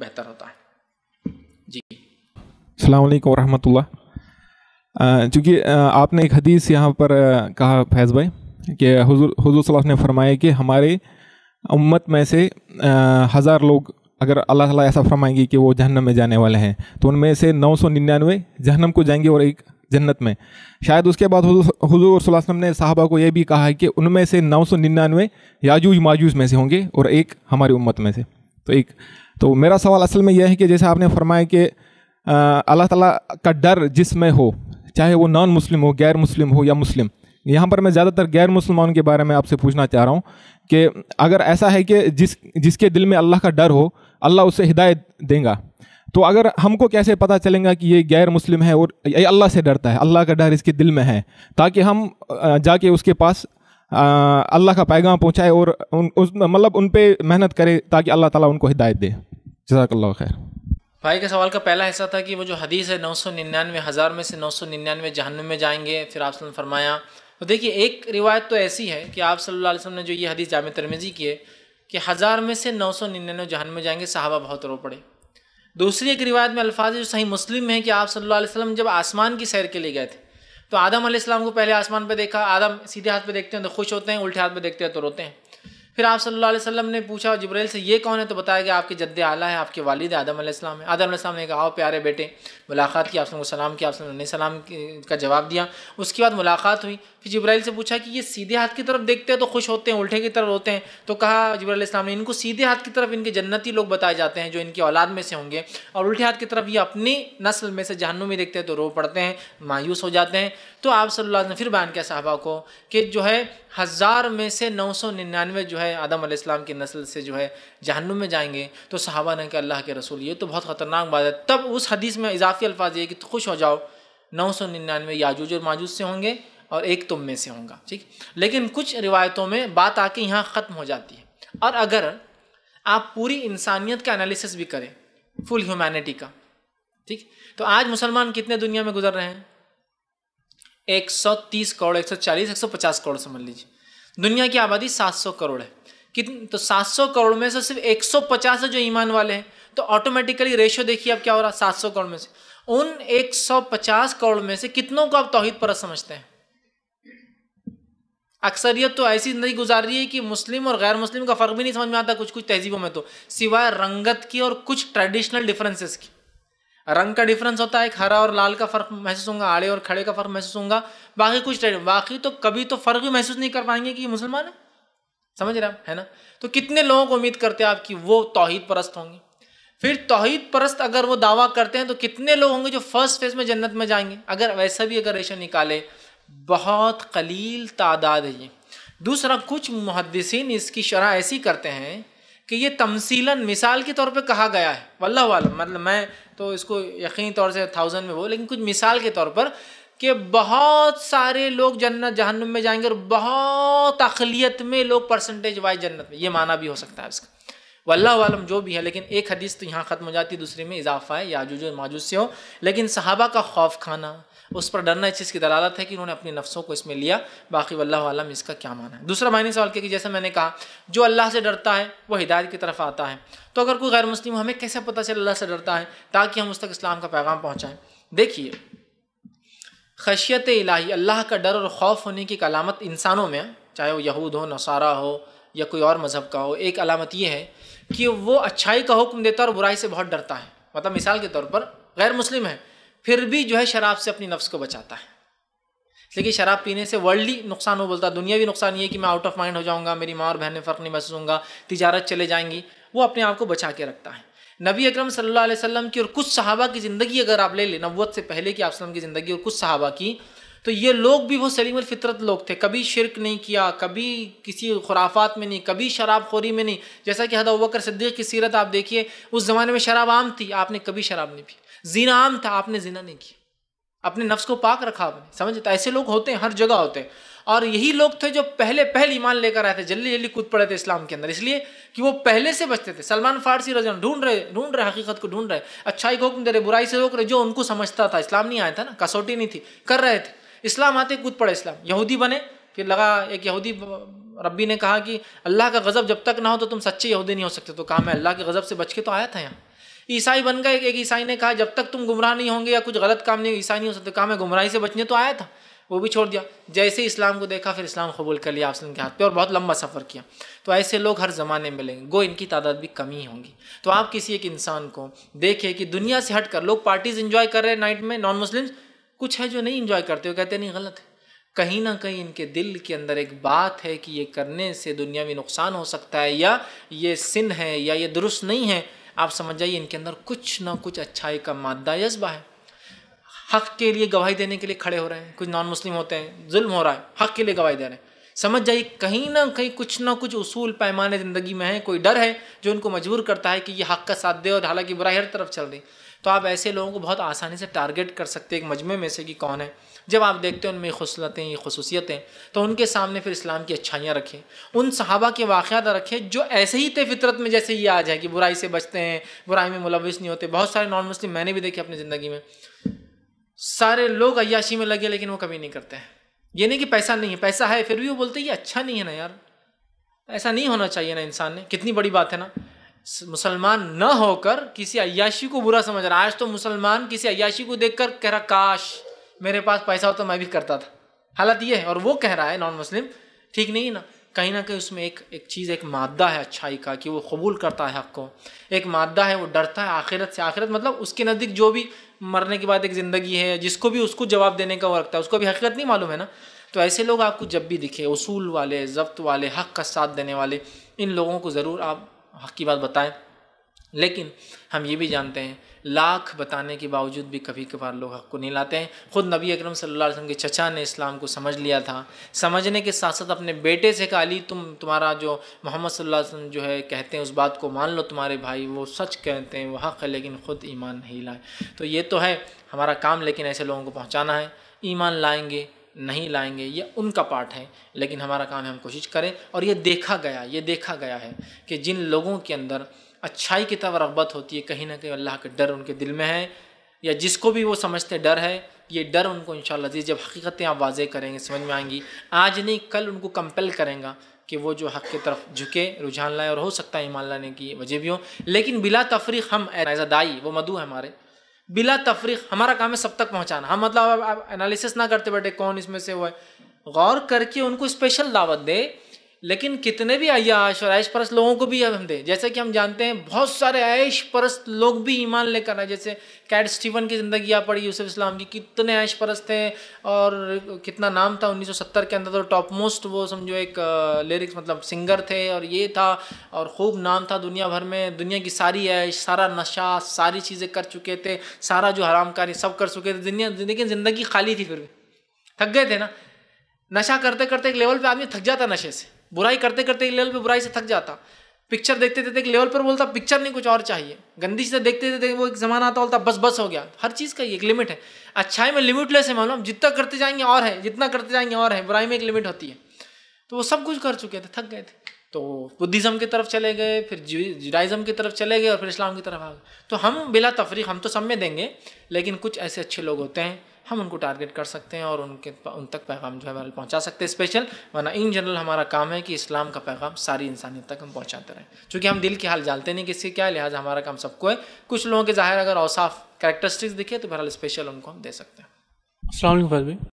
بہتر ہوتا ہے. جی السلام علیکم ورحمۃ اللہ. چونکہ آپ نے ایک حدیث یہاں پر کہا فیض بھائی کہ حضور صلی اللہ علیہ وسلم نے فرمایا کہ ہمارے امت میں سے 1000 لوگ اگر اللہ تعالیٰ ایسا فرمائیں گے کہ وہ جہنم میں جانے والے ہیں تو ان میں سے 999 جہنم کو جائیں گے اور ایک جنت میں. شاید اس کے بعد حضور صلی اللہ علیہ وسلم نے صحابہ کو یہ بھی کہا ہے کہ ان میں سے 999 یاجوج ماجوج میں سے ہوں گے اور ایک ہماری امت میں سے. تو میرا سوال اصل میں یہ ہے کہ جیسے آپ نے فرمایا کہ اللہ تعالیٰ کا ڈر جس میں ہو, چاہے وہ نان مسلم ہو, غیر مسلم ہو یا مسلم. یہاں پر میں زیادہ تر غیر مسلمانوں کے بارے میں آپ سے پوچھنا چاہ رہا ہوں کہ اگر ایسا ہے کہ جس کے دل میں اللہ کا ڈر ہو, اللہ اسے ہدایت دیں گا, تو اگر ہم کو کیسے پتہ چلیں گا کہ یہ غیر مسلم ہے اور یہ اللہ سے ڈرتا ہے, اللہ کا ڈر اس کے دل میں ہے, تاکہ ہم جا کے اس کے پاس اللہ کا پیغام پہنچائے اور مطلب ان پہ محنت کرے تاکہ اللہ تعالیٰ ان کو ہدایت دے. جزاک اللہ خیر. بھائی کے سوال کا پہلا حصہ تھا کہ وہ جو حدیث ہے 999 ہزار میں سے 999 جہنم میں جائیں گے, پھر آپ صلی اللہ علیہ وسلم نے فرمایا. تو دیکھیے ایک روایت تو ایسی ہے کہ آپ صلی اللہ علیہ وسلم نے جو یہ حدیث جامع ترمذی کی ہے کہ 1000 میں سے 999 جہنم میں جائیں گے, صحابہ بہت رو پڑے. دوسری ایک روایت میں الفاظ جو صحیح مسلم میں ہے کہ آپ صلی اللہ علیہ وسلم جب آسمان کی سیر کے لیے گئے تھے تو آدم علیہ السلام کو پہلے آسمان پہ دیکھا. آدم سیدھے ہاتھ پہ دیکھتے ہیں تو خوش ہوتے ہیں, الٹے ہاتھ پہ دیکھتے ہیں تو روتے ہیں. پھر آپ صلی اللہ علیہ وسلم نے پوچھا جبرائیل سے یہ کون ہے, تو بتایا کہ آپ کے جد اعلیٰ ہے, آپ کے والد آدم علیہ السلام ہے. آدم علیہ السلام نے کہا آؤ پیارے بیٹے. ملاقات کی, آپ نے سلام کیا, آپ نے سلام کا جواب دیا. اس کے بعد ملاقات ہوئی. پھر جبرائیل سے پوچھا کہ یہ سیدھے ہاتھ کی طرف دیکھتے ہیں تو خوش ہوتے ہیں, الٹے کی طرف روتے ہیں. تو کہا جبرائیل علیہ السلام نے ان کو سیدھے ہاتھ کی طرف ان کے جنتی لوگ بتائے جاتے ہیں جو ان کی اولاد میں سے ہوں گے, اور الٹے ہاتھ کی طرف یہ اپنی نسل میں سے جہنمی دیکھتے ہیں تو رو پڑتے ہیں, مایوس ہو جاتے ہیں. تو آپ صلی اللہ علیہ وسلم نے پھر بیان کیا صحابہ کو کہ جو ہے 1000 میں سے 999 جو ہے آدم علیہ السلام کی نسل سے جو ہے جہنم میں جائیں گے. تو صحابہ نے کہا اللہ کے رسول یہ تو بہت خطرناک بات ہے. تب اس حدیث میں اضافی الفاظ یہ کہ خوش ہو جاؤ 999 یاجوج اور ماجوج سے ہوں گے اور ایک تم میں سے ہوں گا. ٹھیک, لیکن کچھ روایتوں میں بات آ کے یہاں ختم ہو جاتی ہے. اور اگر آپ پوری انسانیت کا انالیسس بھی کریں, فل ہیومینٹی کا, ٹھیک, تو آج مسلمان کتنے دنیا میں گزر رہے ہیں؟ 130 کروڑ, 140, 150 کروڑ سمجھ لیجیے. دنیا کی آبادی 700 کروڑ ہے. تو 700 کروڑ میں سے صرف 150 جو ایمان والے ہیں, تو آٹومیٹیکلی ریشو دیکھیے اب کیا ہو رہا ہے. 700 کروڑ میں سے ان 150 کروڑ میں سے کتنوں کو آپ توحید پرست سمجھتے ہیں؟ اکثریت تو ایسی زندگی گزار رہی ہے کہ مسلم اور غیر مسلم کا فرق بھی نہیں سمجھ میں آتا کچھ تہذیبوں میں, تو سوائے رنگت کی اور کچھ ٹریڈیشنل ڈفرینسز کی. رنگ کا ڈفرینس ہوتا ہے, ایک ہرا اور لال کا فرق محسوس ہوگا, آڑے اور کھڑے کا فرق محسوس ہوگا, باقی کچھ باقی تو کبھی تو فرق بھی محسوس نہیں کر پائیں گے کہ یہ مسلمان ہے. سمجھ رہے آپ ہے نا. تو کتنے لوگوں کو امید کرتے ہیں آپ کہ وہ توحید پرست ہوں گے؟ پھر توحید پرست اگر وہ دعویٰ کرتے ہیں تو کتنے لوگ ہوں گے جو فرسٹ فیز میں جنت میں جائیں گے؟ اگر ویسا بھی اگر ریشو نکالے بہت قلیل تعداد ہے یہ. دوسرا, کچھ محدثین اس کی شرح ایسی کرتے ہیں کہ یہ تمثیلاً مثال کے طور پہ کہا گیا ہے, واللہ عالم, مطلب میں تو اس کو یقینی طور سے 1000 میں وہ, لیکن کچھ مثال کے طور پر کہ بہت سارے لوگ جنت جہنم میں جائیں گے اور بہت اقلیت میں لوگ پرسنٹیج وائز جنت میں, یہ معنی بھی ہو سکتا ہے اس کا, واللہ عالم جو بھی ہے. لیکن ایک حدیث تو یہاں ختم ہو جاتی, دوسری میں اضافہ ہے یاجوج اور ماجوج سے ہو. لیکن صحابہ کا خوف کھانا, اس پر ڈرنا اس چیز کی دلالت ہے کہ انہوں نے اپنی نفسوں کو اس میں لیا. باقی واللہ عالم اس کا کیا معنی ہے. دوسرا معنی سوال کیا کہ جیسے میں نے کہا جو اللہ سے ڈرتا ہے وہ ہدایت کی طرف آتا ہے, تو اگر کوئی غیر مسلم ہمیں کیسے پتہ چلے اللہ سے ڈرتا ہے تاکہ ہم اس تک اسلام کا پیغام پہنچائیں؟ دیکھیے خشیت الہی, اللہ کا ڈر اور خوف ہونے کی ایک علامت انسانوں میں, چاہے وہ یہود ہو, نصارہ ہو یا کوئی اور مذہب کا ہو, ایک علامت یہ ہے کہ وہ اچھائی کا حکم دیتا ہے اور برائی سے بہت ڈرتا ہے. مطلب مثال کے طور پر غیر مسلم ہے پھر بھی جو ہے شراب سے اپنی نفس کو بچاتا ہے, لیکن شراب پینے سے ورلڈلی نقصان ہو بولتا ہے, دنیاوی نقصان یہ کہ میں آؤٹ آف مائنڈ ہو جاؤں گا, میری ماں اور بہن میں فرق نہیں محسوس ہوں گا, تجارت چلے جائیں گی, وہ اپنے آپ کو بچا کے رکھتا ہے. نبی اکرم صلی اللہ علیہ وسلم کی اور کچھ صحابہ کی زندگی اگر آپ لے لیں, نبوت سے پہلے کی آپ وسلم کی زندگی اور کچھ صحابہ کی, تو یہ لوگ بھی وہ سلیم الفطرت لوگ تھے, کبھی شرک نہیں کیا, کبھی کسی خرافات میں نہیں, کبھی شراب خوری میں نہیں. جیسا کہ حضرت ابوبکر صدیق کی سیرت آپ دیکھیے, اس زمانے میں شراب عام تھی, آپ نے کبھی شراب نہیں پی. زنا عام تھا, آپ نے زنا نہیں کیا, اپنے نفس کو پاک رکھا آپ نے. سمجھتا ایسے لوگ ہوتے ہیں, ہر جگہ ہوتے ہیں. اور یہی لوگ تھے جو پہلے ایمان لے کر آئے تھے, جلدی کود پڑے تھے اسلام کے اندر, اس لیے کہ وہ پہلے سے بچتے تھے. سلمان فارسی رضی اللہ عنہ ڈھونڈ رہے حقیقت کو, ڈھونڈ رہے, اچھائی کو حکم دے رہے, برائی سے روک رہے. جو ان کو سمجھتا تھا, اسلام نہیں آیا تھا نا, کسوٹی نہیں تھی, کر رہے تھے. اسلام آتے کود پڑے اسلام, یہودی بنے. پھر لگا ایک یہودی, ربی نے کہا کہ اللہ کا غضب جب تک نہ ہو تو تم سچے یہودی نہیں ہو سکتے. تو کہا میں اللہ کے غضب سے بچ کے تو آیا تھا یہاں. عیسائی بن گئے. ایک عیسائی نے کہا جب تک تم گمراہ نہیں ہوں گے یا کچھ غلط کام نہیں عیسائی نہیں ہو سکتے. کہا میں گمراہی سے بچنے تو آیا تھا, وہ بھی چھوڑ دیا. جیسے ہی اسلام کو دیکھا پھر اسلام قبول کر لیا آپ کے ہاتھ پہ اور بہت لمبا سفر کیا. تو ایسے لوگ ہر زمانے میں ملیں گے, گو ان کی تعداد بھی کم ہی ہوں گی. تو آپ کسی ایک انسان کو دیکھیں کہ دنیا سے ہٹ کر لوگ پارٹیز انجوائے کر رہے ہیں نائٹ میں, نان مسلم کچھ ہے جو نہیں انجوائے کرتے, وہ کہتے ہیں نہیں غلط ہے. کہیں نہ کہیں ان کے دل کے اندر ایک بات ہے کہ یہ کرنے سے دنیاوی نقصان ہو سکتا ہے, یا یہ سن ہے, یا یہ درست نہیں ہے. آپ سمجھ جائیے ان کے اندر کچھ نہ کچھ اچھائی کا مادہ جذبہ ہے. حق کے لیے گواہی دینے کے لیے کھڑے ہو رہے ہیں. کچھ نان مسلم ہوتے ہیں, ظلم ہو رہا ہے, حق کے لیے گواہی دے رہے ہیں. سمجھ جائیے کہیں نہ کچھ اصول پیمانے زندگی میں ہے, کوئی ڈر ہے جو ان کو مجبور کرتا ہے کہ یہ حق کا ساتھ دے, اور حالانکہ برائی ہر طرف چل رہی. تو آپ ایسے لوگوں کو بہت آسانی سے ٹارگٹ کر سکتے ہیں ایک مجمع میں سے کہ کون ہے. جب آپ دیکھتے ہیں ان میں خصلتیں, یہ خصوصیتیں, تو ان کے سامنے پھر اسلام کی اچھائیاں رکھیں, ان صحابہ کے واقعات رکھیں جو ایسے ہی تھے فطرت میں جیسے یہ آج ہے کہ برائی سے بچتے ہیں, برائی میں ملوث نہیں ہوتے. بہت سارے نان مسلم میں نے بھی دیکھے اپنی زندگی میں, سارے لوگ عیاشی میں لگے لیکن وہ کبھی نہیں کرتے ہیں. یہ نہیں کہ پیسہ نہیں ہے, پیسہ ہے پھر بھی وہ بولتے ہیں یہ اچھا نہیں ہے نا یار, ایسا نہیں ہونا چاہیے نا انسان نے. کتنی بڑی بات ہے نا, مسلمان نہ ہو کر کسی عیاشی کو برا سمجھ رہا. آج تو مسلمان کسی عیاشی کو دیکھ کر کہہ رہا کاش میرے پاس پیسہ ہو تو میں بھی کرتا تھا. حالت یہ ہے, اور وہ کہہ رہا ہے نان مسلم. ٹھیک نہیں ہے نا. کہیں نہ کہیں اس میں ایک چیز, ایک مادہ ہے اچھائی کا کہ وہ قبول کرتا ہے حق کو. ایک مادہ ہے وہ ڈرتا ہے آخرت سے. آخرت مطلب اس کے نزدیک جو بھی مرنے کے بعد ایک زندگی ہے, جس کو بھی اس کو جواب دینے کا وہ رکھتا ہے, اس کو بھی حقیقت نہیں معلوم ہے نا. تو ایسے لوگ آپ کو جب بھی دکھے, اصول والے, ضبط والے, حق کا ساتھ دینے والے, ان لوگوں کو ضرور آپ حق کی بات بتائیں. لیکن ہم یہ بھی جانتے ہیں لاکھ بتانے کے باوجود بھی کبھی کبھار لوگ حق کو نہیں لاتے ہیں. خود نبی اکرم صلی اللہ علیہ وسلم کے چچا نے اسلام کو سمجھ لیا تھا. سمجھنے کے ساتھ ساتھ اپنے بیٹے سے کہا علی تمہارا جو محمد صلی اللہ علیہ وسلم جو ہے کہتے ہیں اس بات کو مان لو, تمہارے بھائی وہ سچ کہتے ہیں, وہ حق ہے, لیکن خود ایمان نہیں لائے. تو یہ تو ہے ہمارا کام, لیکن ایسے لوگوں کو پہنچانا ہے. ایمان لائیں گے نہیں لائیں گے یہ ان کا پارٹ ہے, لیکن ہمارا کام ہے ہم کوشش کریں. اور یہ دیکھا گیا ہے کہ جن لوگوں کے اندر اچھائی کی طرف رغبت ہوتی ہے, کہیں نہ کہیں اللہ کا ڈر ان کے دل میں ہے, یا جس کو بھی وہ سمجھتے ڈر ہے, یہ ڈر ان کو انشاءاللہ عزیز جب حقیقتیں آپ واضح کریں گے سمجھ میں آئیں گی. آج نہیں کل ان کو کمپل کریں گا کہ وہ جو حق کی طرف جھکے, رجحان لائے, اور ہو سکتا ہے ایمان لانے کی وجہ بھی ہو. لیکن بلا تفریق ہم ایز اے دائی, وہ مدعو ہے ہمارے, بلا تفریق ہمارا کام ہے سب تک پہنچانا. ہم مطلب انالیسس نہ کرتے بیٹھے کون اس میں سے وہ ہے, غور کر کے ان کو اسپیشل دعوت دے. لیکن کتنے بھی عیاش اور عیش پرست لوگوں کو بھی ہم دیں. جیسے کہ ہم جانتے ہیں بہت سارے عیش پرست لوگ بھی ایمان لے کر آئے, جیسے کیٹ اسٹیون کی زندگی آپ پڑھی یوسف اسلام کی, کتنے عیش پرست تھے, اور کتنا نام تھا 1970 کے اندر تو ٹاپ موسٹ وہ سمجھو ایک لیرکس مطلب سنگر تھے, اور یہ تھا, اور خوب نام تھا دنیا بھر میں. دنیا کی ساری عیش, سارا نشہ, ساری چیزیں کر چکے تھے, سارا جو حرام کاری سب کر چکے تھے. لیکن زندگی خالی تھی, پھر بھی تھک گئے تھے نا. نشہ کرتے کرتے ایک لیول پہ آدمی تھک جاتا نشے سے, برائی کرتے کرتے ایک لیول پہ برائی سے تھک جاتا, پکچر دیکھتے تھے ایک لیول پر بولتا پکچر نہیں کچھ اور چاہیے, گندی چیزیں دیکھتے تھے وہ ایک زمانہ آتا بولتا بس ہو گیا. ہر چیز کا ایک لمٹ ہے. اچھائی میں لمٹ لیس ہے, معلوم جتنا کرتے جائیں گے اور ہے, جتنا کرتے جائیں گے اور ہے. برائی میں ایک لمٹ ہوتی ہے. تو وہ سب کچھ کر چکے تھے, تھک گئے تھے, تو بدھزم کی طرف چلے گئے, پھر جوڈائزم کی طرف چلے گئے, اور پھر اسلام کی طرف آ گئے. تو ہم بلا تفریق ہم تو سب میں دیں گے, لیکن کچھ ایسے اچھے لوگ ہوتے ہیں ہم ان کو ٹارگٹ کر سکتے ہیں, اور ان تک پیغام جو ہے پہنچا سکتے ہیں اسپیشل. ورنہ ان جنرل ہمارا کام ہے کہ اسلام کا پیغام ساری انسانیت تک ہم پہنچاتے رہیں. چونکہ ہم دل کے حال جانتے نہیں کسی کیا, لہٰذا ہمارا کام سب کو ہے. کچھ لوگوں کے ظاہر اگر اوصاف کریکٹرسٹکس دکھے تو بہرحال اسپیشل ان کو ہم دے سکتے ہیں. السلام علیکم فیض بھائی.